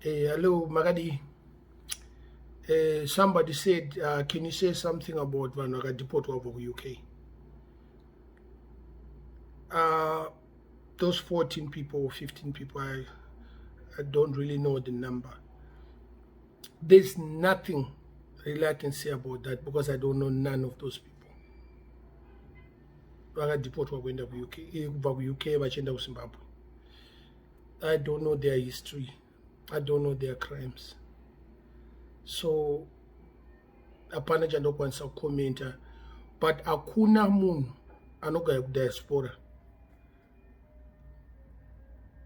Hello, Magadi. Somebody said, can you say something about Vanaga Deportwa of UK? Those 14 people or 15 people, I don't really know the number. There's nothing really I can say about that because I don't know none of those people. Vanaga Deportwa went to UK, vachenda ku Zimbabwe. I don't know their history. I don't know their crimes. So apana chandokwanisa kukomenta, but akuna munhu anogara kudiaspora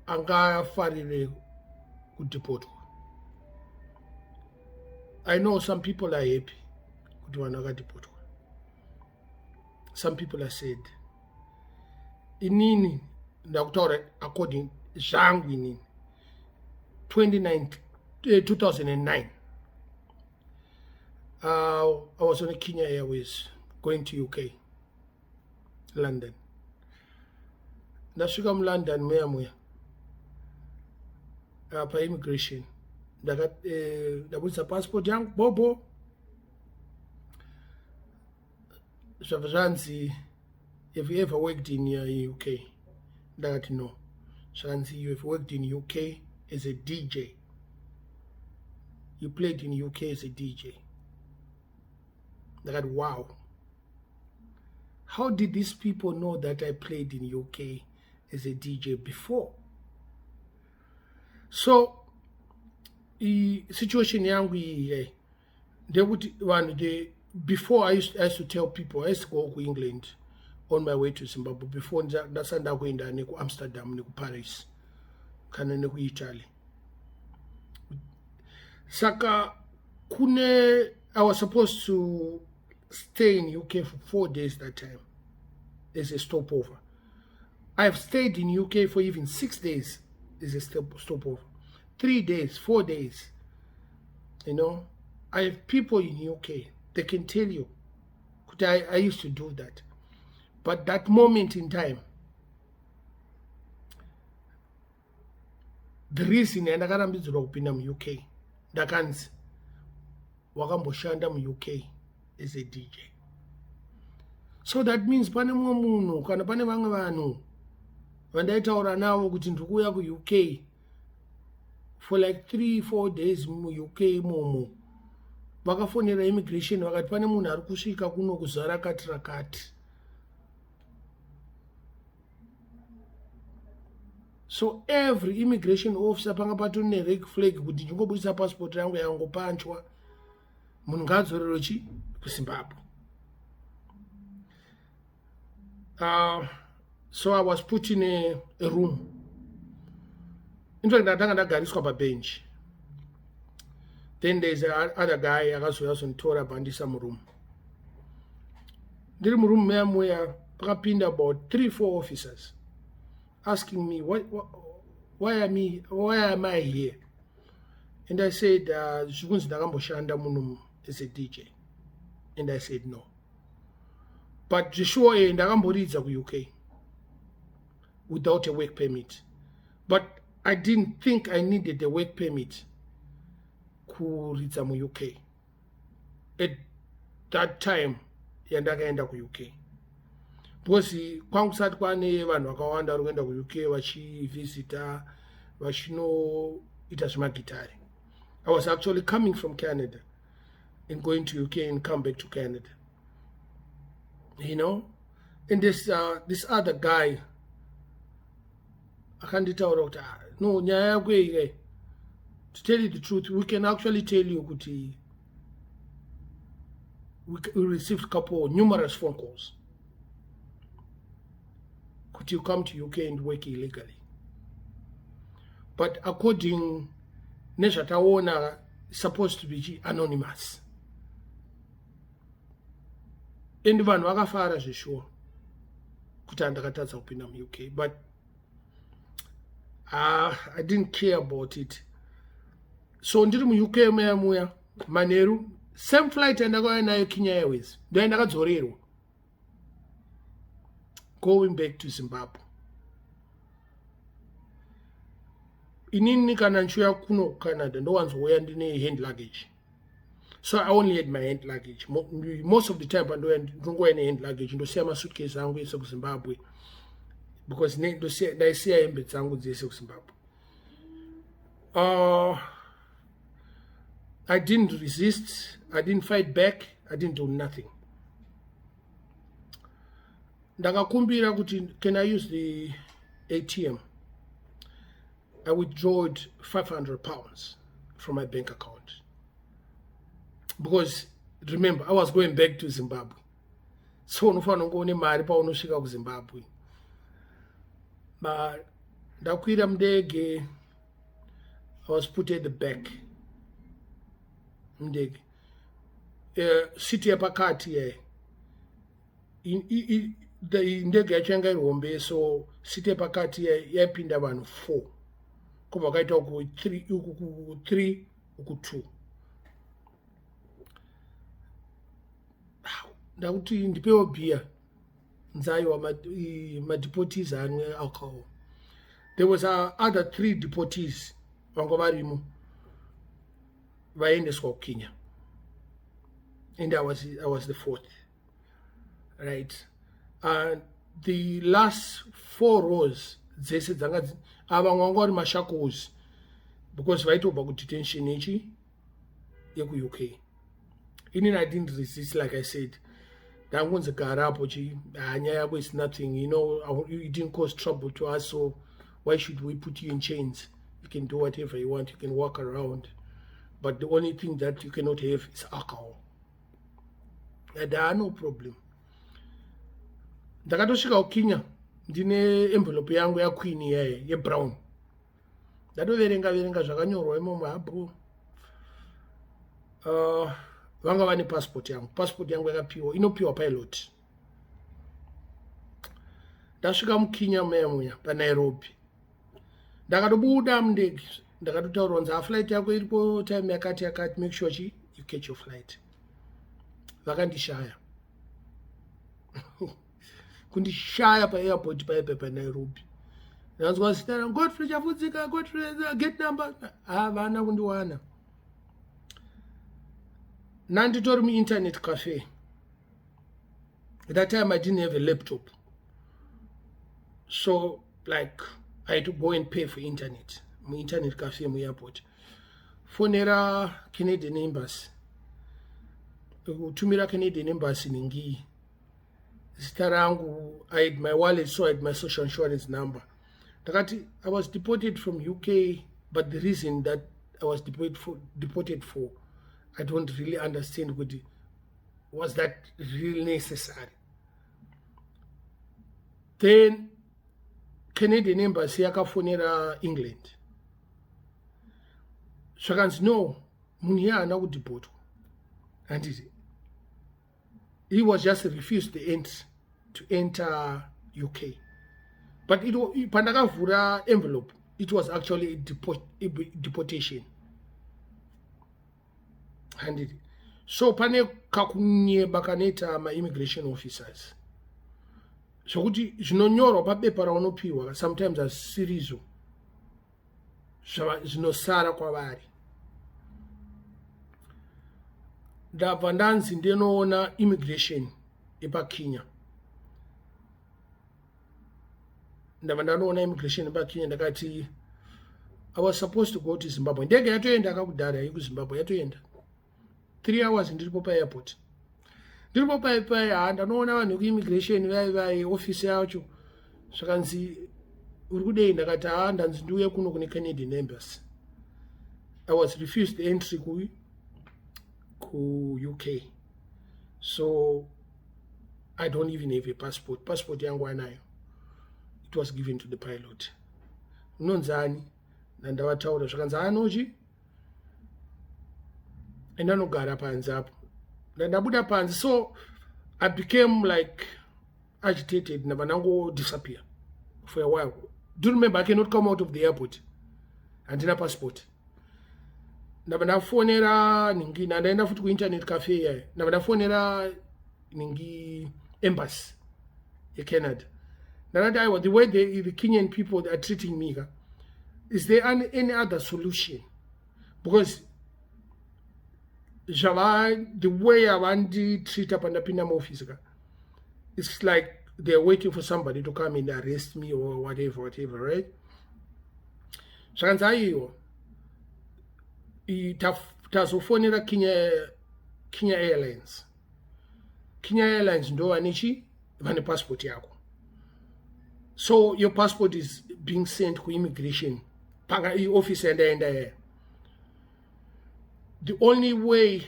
angafarire kudeportwa. I know some people are happy kuti vanhu vakadeportwa. Some people are sad. Inini ndakutaura according zvangu inini 2009 I was on a Kenya Airways going to UK, London. Ndasvika muLondon muya pa immigration ndabudisa passport yangu bobo zvanzi, have you ever worked in UK? Ndakati no. Zvanzi, you have worked in UK as a DJ. You played in UK as a DJ. That wow, how did these people know that I played in UK as a DJ before? So the situation yangu before I used to tell people I used to go to England on my way to Zimbabwe before ndasanda kuenda neku Amsterdam neku Paris kana neku Italy. Saka I was supposed to stay in UK for 4 days that time as a stopover. I have stayed in UK for even 6 days as a stopover. 3 days, 4 days. You know, I have people in UK, they can tell you. I used to do that. But that moment in time, the reason ndakarambidza kupinda mu UK ndakanzi wakamboshanda mu UK as a DJ. So that means pane mumwe munhu kana pane vamwe vanhu vandaitaura navo kuti ndikuuya ku UK for like 3-4 days mu UK imomo, vakafonera immigration vakati pane munhu ari kusvika kuno kuzara kati rakati. So every immigration officer panga patori nered flag kuti ndingobudisa passport yangu yangopanchwa munhu ngaadzorere kuZimbabwe. So I was put in a room. In fact, ndatanga ndagariswa pabench. Then there's other guy akazouya kuzonditora bandisa muroom. Ndiri muroom muya pakapinda about 3-4 officers asking me why am I here? And I said zvikunzi ndakamboshanda muno as a DJ. And I said no. But sure ndakamboridza ku UK without a work permit. But I didn't think I needed a work permit kuridza mu UK. At that time yandakaenda ku UK. Because kwangu kusati kwane vanhu vakawanda vari kuenda ku UK vachivisita vachinoita zvemagitari. I was actually coming from Canada and going to UK and come back to Canada. You know? And this other guy, akanditaura kuti no, nyaya yako iyi, to tell you the truth, we can actually tell you kuti we received numerous phone calls kuti you come to UK and work illegally. But according nezvataona, supposed to be anonymous. And vanhu vakafara zveshuwa kuti handakatadza kupinda mu UK, but I didn't care about it. So ndiri mu UK muya manheru, same flight yandakauya nayo Kenya Airways ndo yandakadzorerwa going back to Zimbabwe. inini kana nchuya kuno Canada ndo wanzouya ndine hand luggage, so I only had my hand luggage. Most of the time ndongoya ne-hand luggage, ndosiya masuitcase angu ese kuZimbabwe because ndaisiya hembe dzangu dzese kuZimbabwe. I didn't resist, I didn't fight back, I didn't do nothing. Ndakakumbira kuti can I use the ATM? I withdrawed £500 from my bank account. Because remember, I was going back to Zimbabwe. So unofana ngone mari paunosvika kuZimbabwe. But ndakwira mndege, I was put at the back. Mndege. City yapakati ndege yachanga irombe, so city yapakati yaipinda vanhu 4. Kobva kaita uku 3 uku 2. Ndakuti ndipewo beer nzayo ma-deportees anwe alcohol. There was other 3 deportees vanga varimo vaendeswa kuKenya, and I was the 4th, right? And the last 4 rows dzese dzanga vamwe vanga vari mashackles because vaitobva kudetention ichi yeku UK. Inini I didn't resist, like I said. Ndangonzi garapo Nyaya, it's nothing, you know, it didn't cause trouble to us, so why should we put you in chains? You can do whatever you want, you can walk around, but the only thing that you cannot have is alcohol. And there are no problem. Ndakatosvika kuKenya ndine envelope yangu yaQueen yebrown. Ndatoverenga zvakanyorwa imomo hapo. Vanga vane passport yangu yakapiwa, inopiwa pilot. Ndasvika muKenya muya paNairobi. Ndakatobuda mundege, ndakatotaurwa nzi flight yako iripo time yakati, make sure you catch your flight. Vakandishaya. Kundishaya pa-airport paipa paNairobi. Ndanzwa zita rangu, Godfrey chafudzika, Godfrey gate number. Havana kundiwana. Nanditori mu-internet cafe. At that time, I didn't have a laptop. So, like, I had to go and pay for internet. Mu-internet cafe mu-airport. Fonera Canadian Embassy. Tumira Canadian Embassy ningi. Zita rangu, I had my wallet, so I had my social insurance number. Takati, I was deported from UK, but the reason that I was deported for, I don't really understand what was that really necessary. Then Canadian Embassy yakafonera England. Shakanzi, no, Munya ana kudeportwa. And he was just refused to enter UK. But pandakavhura envelope, it was actually a deportation. And so pane kakunyeba kanoita ma-immigration officers. Zvokuti zvinonyorwa pabepa raunopiwa sometimes hasirizo zvinosara kwavari. Ndabva ndanzi ndinoona immigration yepaKenya. Ndabva ndanoona immigration yepaKenya, ndakati I was supposed to go to Zimbabwe. Ndege yatoenda kakudhara yekuZimbabwe yatoenda. 3 hours ndiripo pa-airport. Ndiripo paya ndanoona vanhu ku-immigration vai office yacho. Zvakanzi uri kudei? Ndakati ndanzi ndiuye kuno kune Canadian Embassy. I was refused entry ku UK. So I don't even have a passport. Passport yangu anayo. It was given to the pilot. Unonzani? Ndavataura zvakanzi anochi endanogara panze apo. Ndabuda panze, so I became like agitated. Ndavanango disappear for a while. Do you remember I cannot come out of the airport? Handina passport. Ndavandafonera ningi, ndaenda futi ku-internet cafe yayo. Ndavandafonera ningi embassy in Canada. The way the Kenyan people are treating me, is there any other solution? Because the way I want to treat up and up in office, it's like they're waiting for somebody to come and arrest me or whatever, right? Shanzayo, tazofonera Kenya Airlines. Kenya Airlines ndo anichi vane passport yako. So your passport is being sent to immigration. Panga office and there. The only way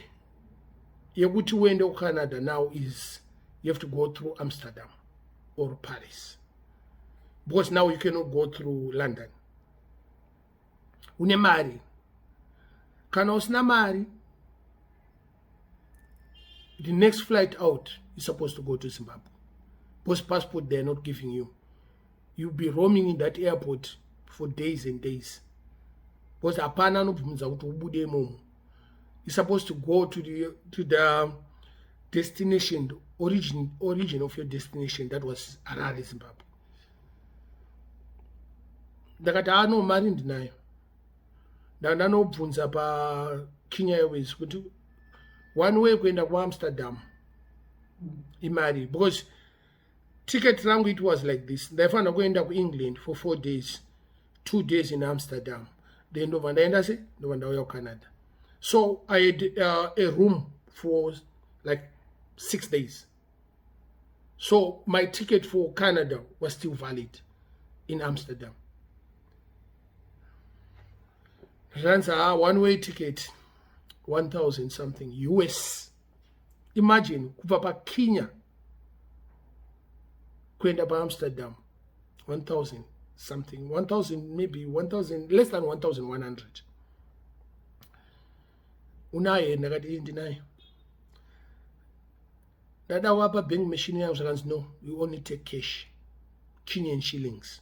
you go to Canada now is you have to go through Amsterdam or Paris. Because now you cannot go through London. Unemari. Kana usina mari. The next flight out is supposed to go to Zimbabwe. Because passport they're not giving you. You'll be roaming in that airport for days and days. Because apana no pumza kuti ubude momo. You're supposed to go to the destination, the origin of your destination. That was Harare, Zimbabwe. Dakata no mari ndinayo. Ndano bvunza pa Kenya Airways kuti one way kuenda ku Amsterdam imari, because ticket rangu it was like this. Ndafana kuenda ku England for 4 days, 2 days in Amsterdam, then ndova ndaenda se ndova ndauya ku Canada. So I had a room for like 6 days. So my ticket for Canada was still valid in Amsterdam. Ransa one-way ticket, 1,000 something US. Imagine kuva pa Kenya kwenda pa Amsterdam, 1,000 something, 1,000 maybe 1,000, less than 1,100. Unaye nakati ndinayo. Dada wapa bank machine yangu sakanzi no, you only take cash, Kenyan shillings.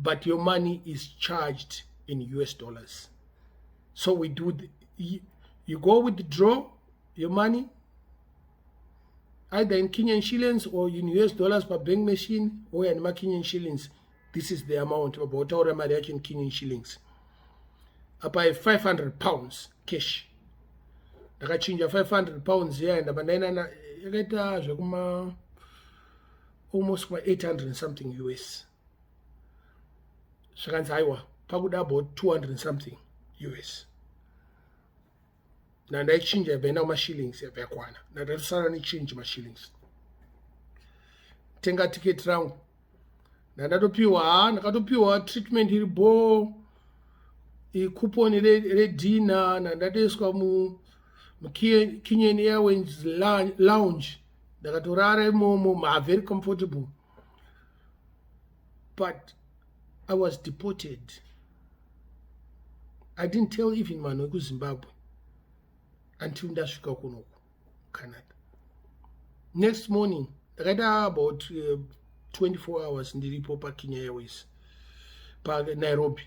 But your money is charged in US dollars. So we do, you go withdraw your money, either in Kenyan shillings or in US dollars per bank machine, or in Kenyan shillings. This is the amount, about our money in Kenyan shillings. About 500 pounds cash. Nakachinja 500 pounds here, and abanana yageta almost 800 something US. Shakanza aiwa pakuda about 200 something US. Na ndaichinja bena ma shillings yapakwana. Na ndatusana ni change ma shillings. Tenga ticket rangu. Na ndatopiwa treatment iri bo, coupon ile dinner, na ndateswa mu Kenyan Airways lounge. Ndakatorara momo, very comfortable. But I was deported. I didn't tell even Mano ku Zimbabwe until ndasvika kuno Canada. Next morning, ndakaita about 24 hours ndiripo pa Kenya Airways pa Nairobi.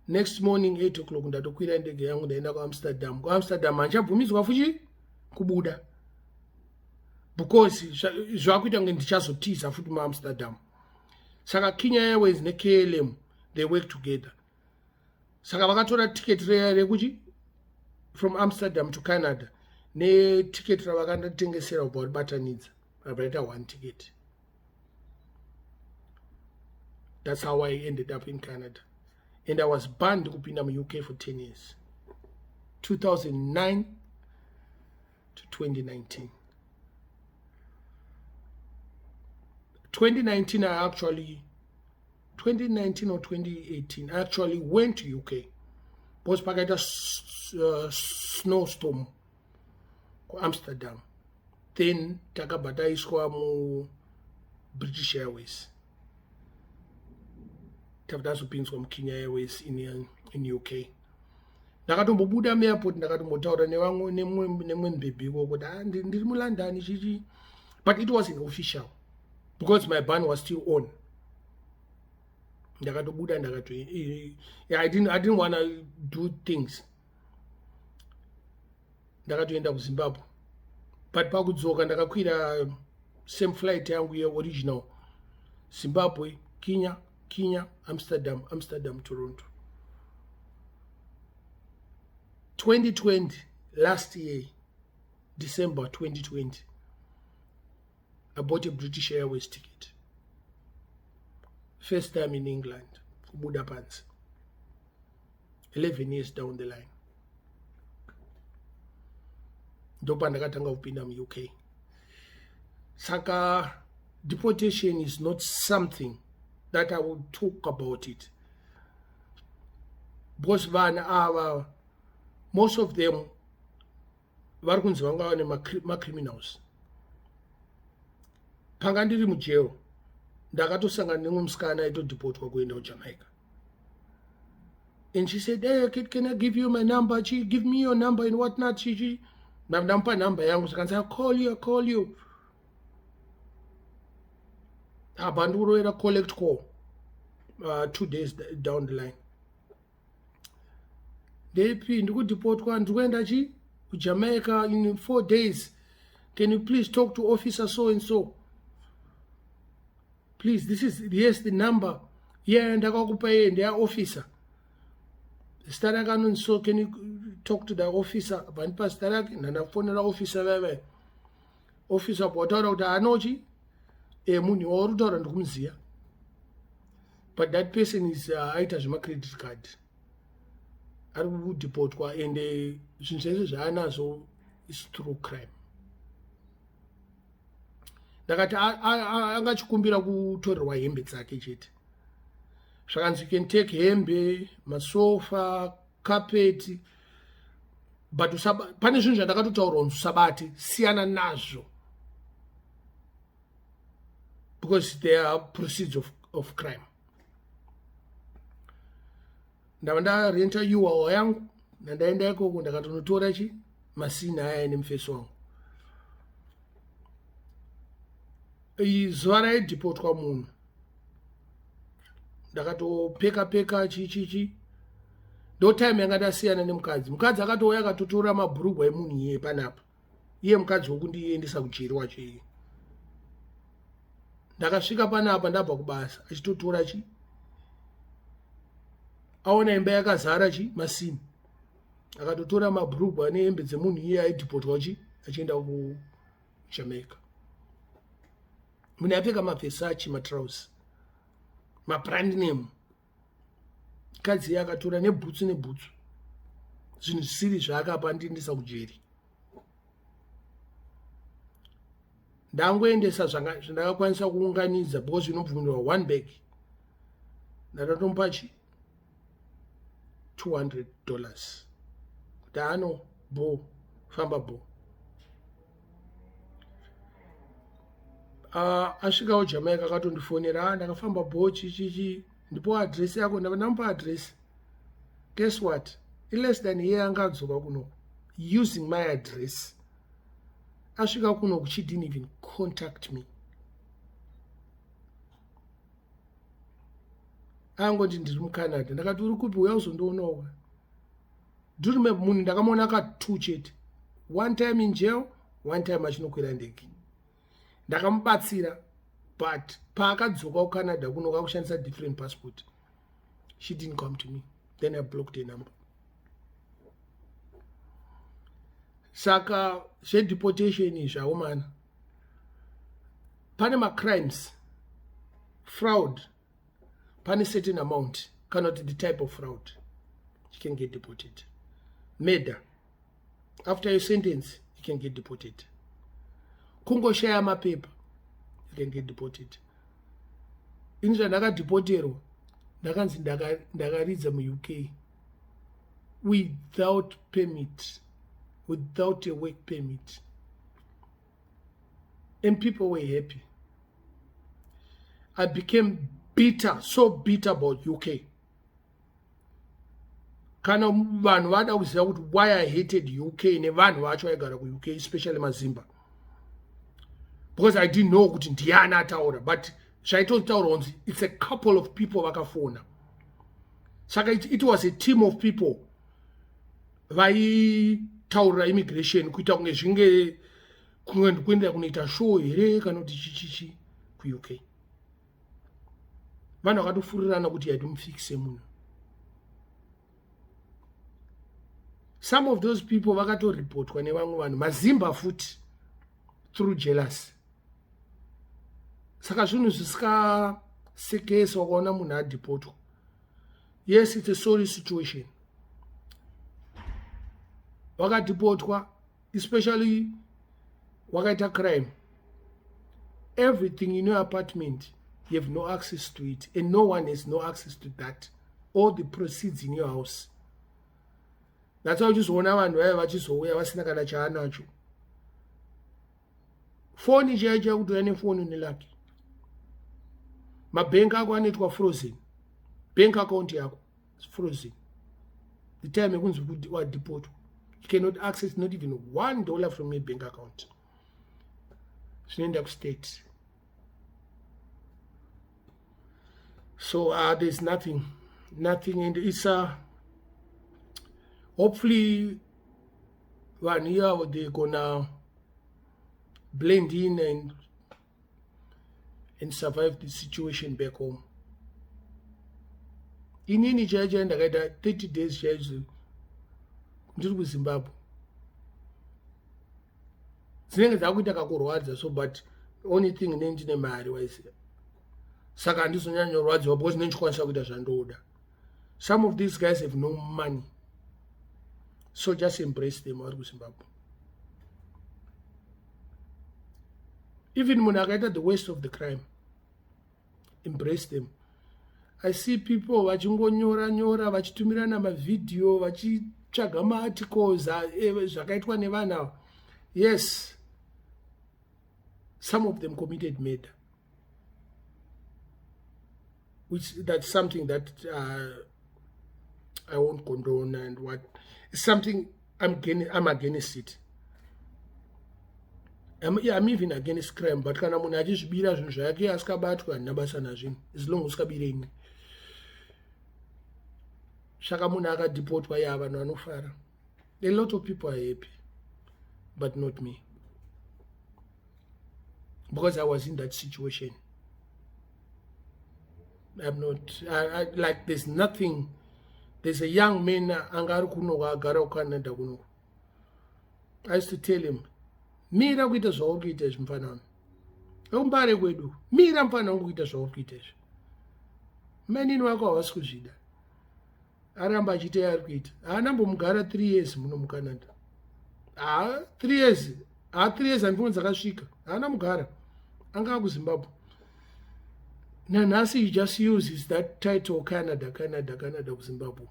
Next morning 8 o'clock ndatokwira ndege yangu ndaenda ku Amsterdam. Ku Amsterdam handichabvumidzwa fuchi kubuda. Because zvakuita kunge ndichazotiza futi mu Amsterdam. Saka Kenya Airways ne KLM, they work together. Saka vakatora ticket rekuchi from Amsterdam to Canada. Ne ticket ravakandatengesera about batanidza. Vaita one ticket. That's how I ended up in Canada. And I was banned kupinda mu UK for 10 years. 2009 to 2019. 2019 2019 or 2018, I actually went to UK. Because pakaita snowstorm ku Amsterdam. Then takabataiswa mu British Airways. Tavdazopinzwa mu Kenya Airways in UK. Ndakatombobuda mu airport ndakatombotaura nevangu nemwe mbebhiko kuti ndiri mu London chichi. But it wasn't official. Because my ban was still on. Yeah, I didn't want to do things. Ndakatoenda ku Zimbabwe. But pakudzoka ndakakwira same flight yangu ye original Zimbabwe, Kenya, Amsterdam, Toronto. 2020, last year, December 2020, I bought a British Airways ticket. First time in England, Kuda pants. 11 years down the line. Ndopa ndakatanga kupinda mu UK. Saka deportation is not something that I would talk about it. Because most of them vari kunzi vanga vane criminals. Panga ndiri mujail ndakatosangana nemwe musikana aitodeportwa kuenda kuJamaica. And she said, hey, can I give you my number? She give me your number and whatnot. She ndampa number yangu. So I'll call you. Abanduro collect call 2 days down the line. Depi ndikudeportwa ndikuenda kuJamaica in 4 days. Can you please talk to officer so and so? Please, here's the number. Yeah, ndakakupa yeye ndiye officer. Staraka so can you talk to the officer? Vanipa staraka ndanafonera officer veve. Officer potaura kuti anochi munhu waurutaura ndikumuziya. But that person is aita zvema credit card. Ari kudeportwa and zvinhu zvese zvaanazo is through crime. Ndakati angachikumbira kutorerwa hembe dzake chete. Zvakanzi you can take hembe, masofa, carpet, but pane zvinhu zvandakatotaurwa kuti usabate, siyana nazvo. Because they are proceeds of crime. Ndava ndarenta yuwawa yangu, ndaenda ikoko ndakatonotora masina aya nemufesi wangu. Zuva raideportwa munhu ndakatopeka chichichi ndo time yanga ndasiyana nemukadzi. Mukadzi akatouya akatotora mabhurugwa emunhu iye panapa. Iye mukadzi wokundiendesa kujeri wacho iye. Ndakasvika panapa ndabva kubasa achitotora aona imba yakazara masini. Akatotora mabhurugwa nehembe dzemunhu iye aideportwa achienda kuJamaica. Munhu apfeka maVersace, matrousers, mabrand name. Kadzi iye akatora nebhutsu. Zvinhu zvisiri zvaakapa ndiendesa kujeri. Ndangoendesa zvandakakwanisa kuunganidza because zvinobvumirwa 1 bag. Ndakatomupa $200. Kuti ano famba bo. Asvika kuJamaica akatondifonera ndakafamba bo ndipo address yako ndamupa address. Guess what? In less than a year angadzoka kuno using my address. Asvika kuno she didn't even contact me. Angoti ndiri muCanada. Ndakati uri kupi uya uzondoonawo. Do you remember munhu ndakamuona akatu chete. One time in jail, one time achinokwira ndege. Ndakamubatsira but paakadzoka kuCanada kuno kakushandisa different passport. She didn't come to me. Then I blocked her number. Saka deportation is a woman. Panama crimes, fraud, pane certain amount, cannot the type of fraud. You can get deported. Murder, after your sentence, you can get deported. Kungo share my paper, you can get deported. Inja ndaka deportero, ndakanzi ndakaridza mu UK without permit. Without a work permit. And people were happy. I became bitter, so bitter about UK. Kana vanhu vada kuziva kuti why I hated UK nevanhu vacho vaigara kuUK, especially Mazimba. Because I didn't know kuti ndiani ataura, but zvaitotaura kunzi it's a couple of people vakafona. Saka it was a team of people. Taura immigration kuita kunge zvinge kuenda kunoita show here kana kuti chichichi kuUK. vanhu vakatofurirana kuti yatimfikise munhu. Some of those people vakatoripotwa nevamwe vanhu mazimba futi through jealousy. Saka zvinhu zvisikasekesa wakaona munhu adipotwa. Yes, it's a sorry situation. Wakadipotwa, especially wakaita crime. Everything in your apartment, you have no access to it, and no one has no access to that. All the proceeds in your house. That's how just one vanhu vaya vachizouya vasina kana chaanacho. Foni chaicha kuti ane foni nelaki. Mabank ako anoitwa frozen. Bank account yako is frozen. The time yekunzi kuti wadeport, you cannot access not even $1 from your bank account. Zvinoenda kustate. So there's nothing, and it's hopefully one year they're gonna blend in and survive the situation back home. Inini chaicha ndakaita 30 days chaicho ndiri kuZimbabwe. Dzinenge dzakuita kakurwadza, so but only thing ndine mari waise. Saka handizonyanya kurwadziwa because ndinechikwanisa kuita zvandoda. Some of these guys have no money. So just embrace them vari kuZimbabwe. Even munhu akaita the worst of the crime, embrace them. I see people vachingonyora vachitumirana mavideo vachitsvaga maarticles zvakaitwa nevanhu ava. Yes, some of them committed murder, which that's something that I won't condone, and what it's something I'm against it. I'm even against crime, but kana munhu achizvibira zvinhu zvake asikabatwa handina basa nazvinhu, as long usikabire ini. Saka munhu akadipotwa ya vanhu vanofara. A lot of people are happy, but not me, because I was in that situation. I'm not, like there's nothing. There's a young man angari kuno agara kuCanada kuno. I used to tell him, mira kuita zvauri kuita izvi mufanana. Eumbare kwedu, mira mufana wangu kuita zvauri kuita izvi. Manini wako havasi kuzvida. Aramba achita yaari kuita. Haanambomugara 3 years muno muCanada. 3 years. 3 years handifoni dzakasvika. Haana mugara. Anga kuZimbabwe. Nanasi he just uses that title Canada kuZimbabwe.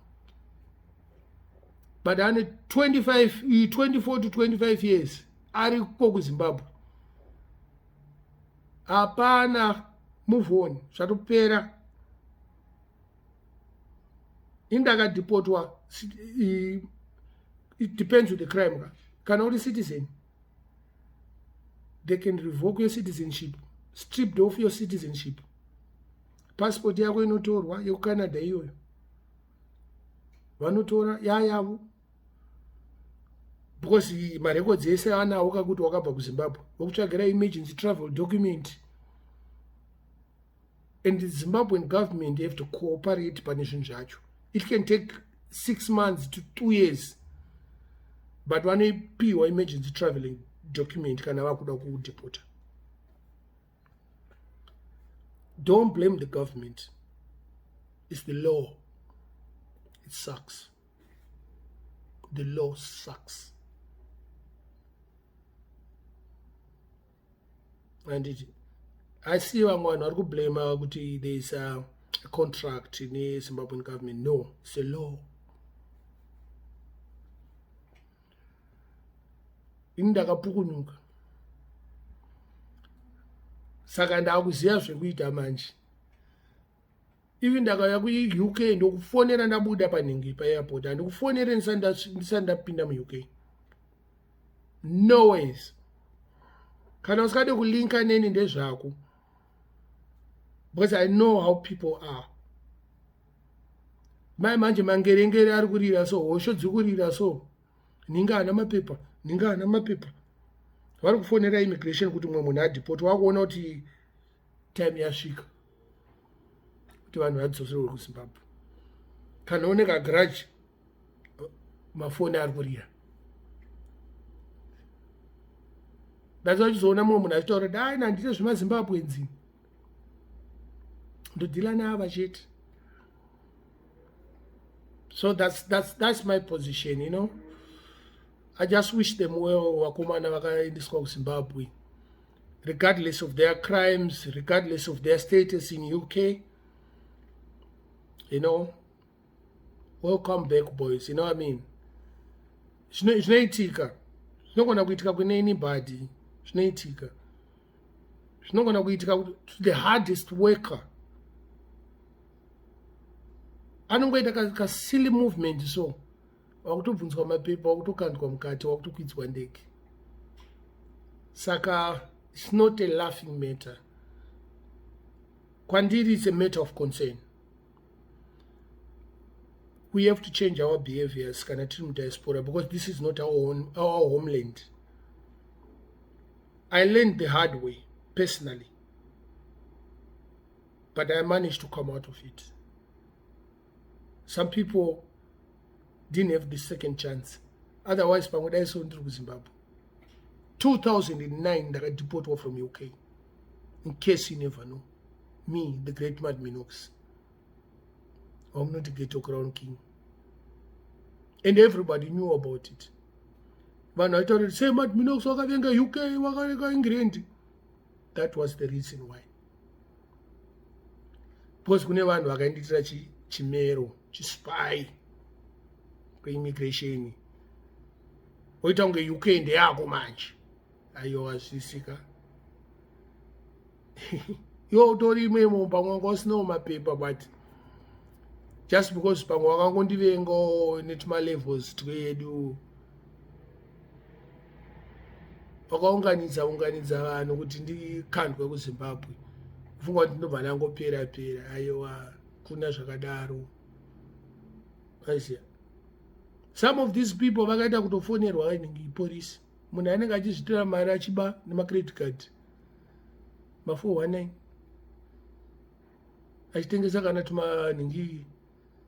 But ane 24 to 25 years ari kuZimbabwe. Hapana move on. Zvatopera. Indakadipotwa, it depends on the crime. Kana uri citizen, they can revoke your citizenship, stripped off your citizenship. Passport yako inotorwa yekuCanada iyoyo. Vanotora yavo. Because marecords ese anawo kakuti wakabva kuZimbabwe. Vokutsvagira emergency travel document. And the Zimbabwean government have to cooperate pane zvinhu zvacho. It can take 6 months to 2 years. But vanopiwa emergency traveling document kana vakuda kudepota. Don't blame the government. It's the law. It sucks. The law sucks. And I see vamwe vanhu vari kublame kuti there is a contract in the Zimbabwean government. No, it's a law. Indakapukunuka. Saka ndakuziva zvekuita manje. Even ndakauya kuUK ndokufonera ndabuda panhingi paairport. Handikufonere ndisati ndapinda muUK. No ways. Kana usikade kulinka neni ndezvako. Because I know how people are. Mai manje mangerengere ari kurira so, hosho dzikurira so. Ninga hana mapepa. Vari kufonera immigration kuti mwe munhu adeport wakuona kuti time yasvika. kuti vanhu vadzoserwe kuZimbabwe. Kana une kagarage mafoni ari kurira. Ndazochizoona mumwe munhu achitaura kuti ai nandite zvemaZimbabwe nzini ndodhila nava chete. So that's my position, you know. I just wish them well, wakomana vakaendeswa kuZimbabwe, regardless of their crimes, regardless of their status in UK. You know, welcome back, boys. You know what I mean? Zvinoitika. Zvinogona kuitika kune anybody. Zvinoitika. Zvinogona kuitika to the hardest worker. Anongoita ka silly movement so. Wakutobvunzwa mapepa, wakutokandwa mukati, wakutokwidzwa ndege. Saka, it's not a laughing matter. Kwandiri, it's a matter of concern. We have to change our behaviors kana tiri mudiaspora, because this is not our homeland. I learned the hard way, personally. But I managed to come out of it. Some people didn't have the second chance. Otherwise, Bangladesh went to Zimbabwe. 2009, they got deported from UK. In case you never know. Me, the great Mad Minox. I'm not the Ghetto Crown King. And everybody knew about it. But I thought, say Mad Minox, wakavenga UK, wakavenga England. That was the reason why. Because kune vanhu vakainditira chimero, chispy. Immigration oita kunge UK ndeyako manje aiwa zvisika yo tori memo pamwe wanga usinawo mapepa, but just because pamwe wakangondivengawo netuma-levels twedu wakaunganidza vanhu kuti ndikandwe kuZimbabwe kufunga kuti ndobva ndangopera aiwa kuna zvakadaro. Aziya, some of these people vakaita kutofonerwa ngepolisi. Munhu anenge achizvitora mari achiba nemacredit card ma419 achitengesa kana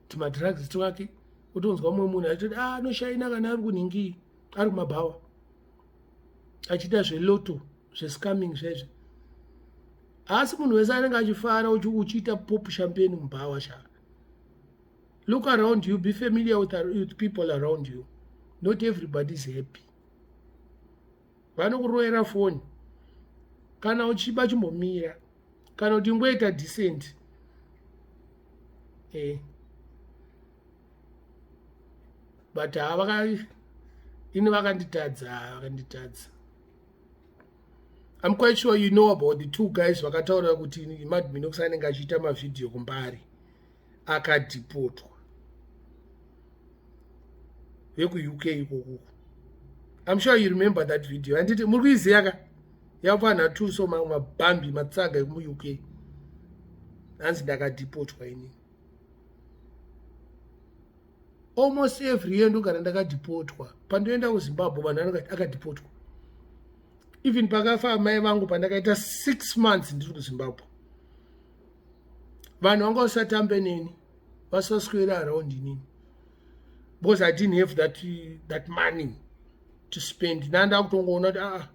tumadrugs twake. Utonzwa mumwe munhu achiti anoshaina kana ari kunhingi ari kumabhawa achiita zveloto zvescamming zvezvo. Asi munhu wese anenge achifara uchiita pop champagne mubhawa sha. Look around you, be familiar with people around you. Not everybody is happy. Vanokuroera phone. Kana uchiba chimbomira. Kana kuti ngoita decent. But vakanditadza. I'm quite sure you know about the two guys vakataura kuti Mad Minox anenge achiita mavideo kumbari akadeportwa Yeku UK ikoko. I'm sure you remember that video. Anditi muriziya ka yapana tu so mabambi matsaga mu UK. Anzi ndakadeportwa ini. Almost every year ndogara ndakadeportwa. Pandoenda kuZimbabwe vanhu akadeportwa. Even pakafa amai vangu pandakaita 6 months ndiri kuZimbabwe. Vanhu vanga vasatambe neni. Vasaswera around nini. Because I didn't have that money to spend. Nanda kutongoona kuti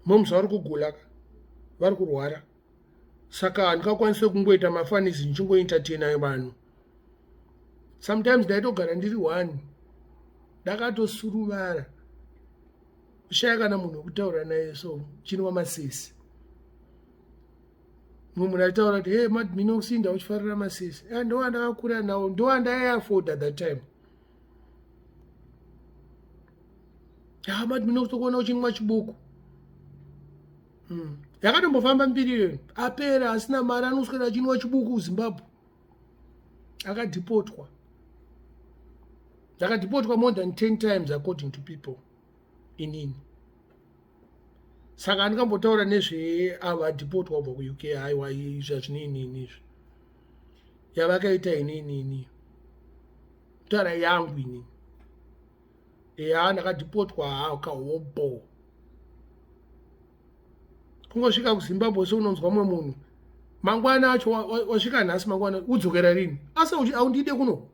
moms vari kugula vari kurwara. Saka ndikakwanisa kungoita mafanizi nchingo entertainer vanhu. Sometimes ndaitogara ndiri one. Ndakatosuruvara. Kushaya kana munhu wekutaura naye so chinwa masisi. Munhu aitaura kuti hey Mad Minox inda uchifarira masisi. Ndo ndakakura nawo, ndo ndaiafford at that time. Mad Minox tokuona uchinwa chibuku. Yakatombofamba mbiri apera asina mari anoswera achinwa chibuku kuZimbabwe. Akadeportwa. Akadeportwa more than 10 times according to people in. Saka ndikambotaura nezve avadeportwa kubva kuUK haiwa zvazvinini izvi. Yavakaita inini. Taura yangu inini. Ndakadeportwa akahobo. Kungosvika kuZimbabwe so unonzwa mumwe munhu mangwana acho wasvika nhasi mangwana udzokera rini asi aundide kuno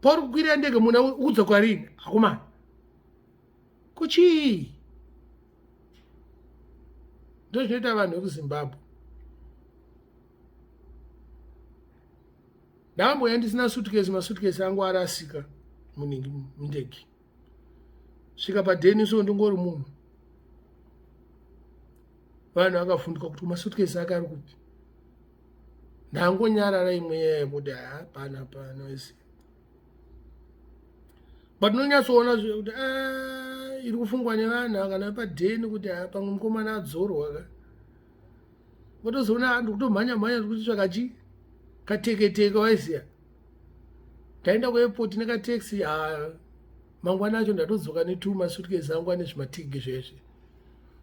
pauri kukwira ndege muna udzoka rini hakomana kuchii ndo zvinoita vanhu vekuzimbabwe ndakamboya ndisina sutkesi masutkesi angu arasika mundege svika padheniso ndingori munhu vanhu vakafundika kuti masutkesi akari kupi ndangonyarara imwe yekuti hapana wese but nonyatsoona kuti iri kufungwa nevanhu kana padheni kuti pamwe mukomana adzorwa ka votozoona ndikutomhanya ndikutsvaka chi kateketeke waiziya ndaenda kuairport nekateksi mangwana acho ndatodzoka ne2 masutkesi angu ane zvimatigi zvesve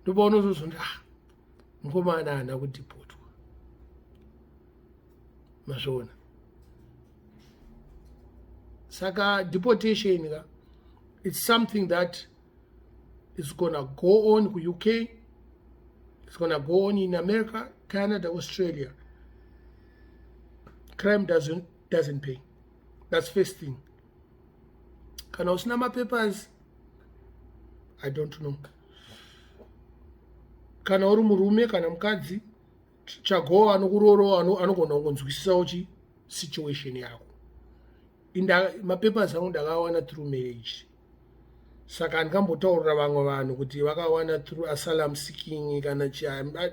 ndopaunozozonda mukomana haana kudhipotwa mazviona saka deportation ka it's something that is gonna go on ku UK, it's gonna go on in America, Canada, Australia. Crime doesn't pay. That's first thing. Kana usina mapapers, I don't know. Kana uri murume kana mukadzi chago anokuroro anogona kunzwisisa uchi situation yako. Mapapers angu ndakawana through marriage. Saka ndikambotaurira vamwe vanhu kuti vakawana through asylum seeking kana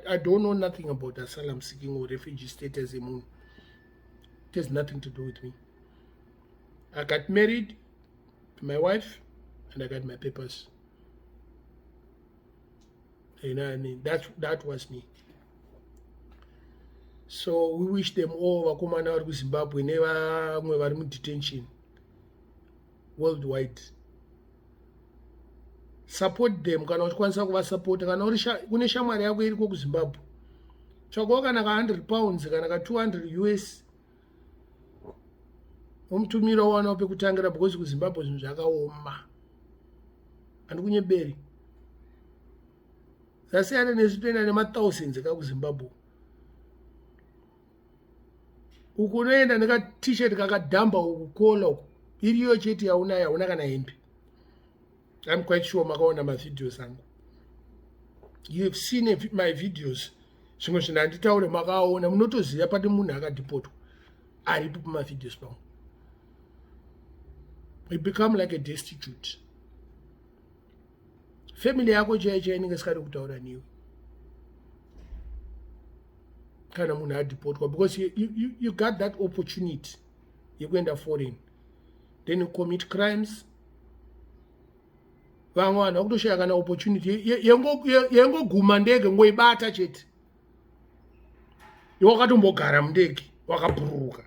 I don't know nothing about asylum seeking or refugee status emunhu. It has nothing to do with me. I got married to my wife and I got my papers. You know what I mean? That was me. So we wish them all vakomana vari kuZimbabwe nevamwe vari mudetention worldwide. Support them kana uchikwanisa kuvasupporta kana kune shamwari yako iriko kuZimbabwe. Tsvakawo kana ka £100 kana ka200 US. Umutumira wana pekutangira because kuZimbabwe zvinhu zvakaoma. Handikunyeberi. Zasiyana nezvitoenda nemathousands ekakuZimbabwe. Uku unoenda neka t-shirt kakadhamba ukukola uku iriyo chete yauna kana hembe. I'm quite sure makaona mavideos angu. You have seen my videos. Zvimwe zvinhu handitaure makaona munotoziva pati munhu akadhipotwa aripo pamavideos pangu. We become like a destitute. Family yako chaicho inenge isikadi kutaura newe kana munhu adhipotwa because you got that opportunity yekuenda foreign then you commit crimes. Vamwe vanhu vakutoshaya kana opportunity yengoguma ndege ngoibata chete iwe wakatombogara mundege wakabhururuka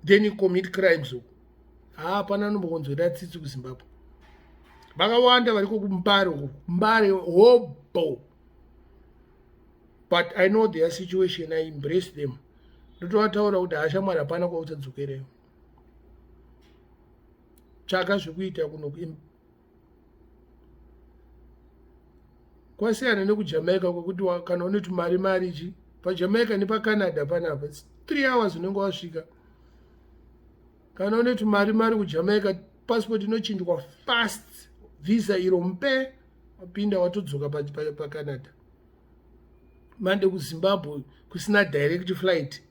then you commit crimes uku hapana anombokonzwera tsitsi kuZimbabwe. Vakawanda variko kumbare hobo. But I know their situation, I embrace them. Ndotovataura kuti hashamwari hapana kwauchadzokereyo. Tsvaka zvekuita kuno kwasiyana nekujamaica kwekuti kana une tumari ichi paJamaica nepaCanada panapa 3 hours unenge wasvika. Kana une tumari kuJamaica passport inochinjwa fast, visa iro mpe wapinda watodzoka paCanada. Mande kuZimbabwe kusina direct flight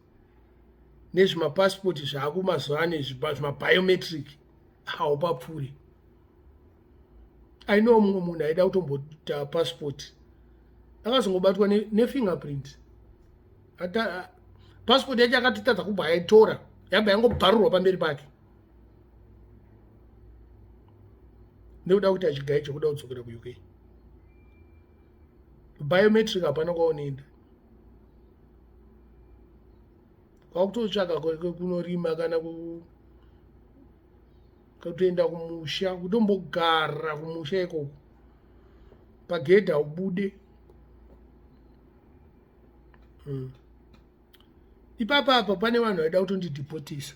nezvimapassport zvako mazuva ano zvimabiometric haupapfuuri. I know mumwe munhu aida kutombota passport akazongobatwa nefingerprint. Passport yacho akatotadza kubva aitora yabva yangobharurwa pamberi pake nekuda kuti achigai chokuda kudzokera kuUK. Biometric hapana kwaunoenda. Kwakutotsvaka kunorima kana kutoenda kumusha kutombogara kumusha ikoko pagedha ubude. Ipapa pane vanhu vaida kutondidhipotisa.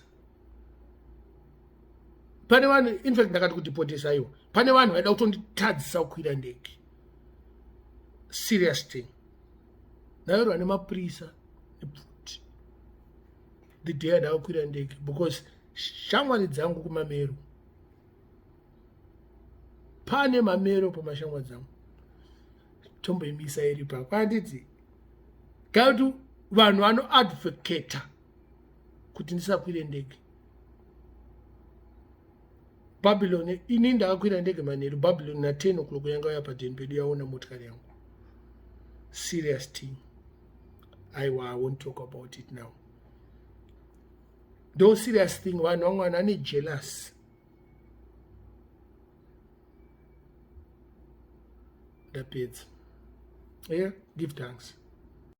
Pane vanhu in fact ndakati kudhipotisa iwo. Pane vanhu vaida kutonditadzisa kukwira ndege. serious thing. Nairwa nemaprisa nepfuti the day ndakakwira ndege, because shamwari dzangu kumameru, pane mamero pamashamwari dzangu, tomboimisa iri pa kwandidzi gautu vanhu vanoadvocata kuti ndisakwire ndege. Babylon, ini ndakakwira ndege manheru, Babylon na 10 o'clock yanga yapa padeni pedu yaona motikari yangu. Serious thing. I won't talk about it now. Those serious thing, vanhu vamwe vanhu jealous. Ndapedza. Yeah, give thanks.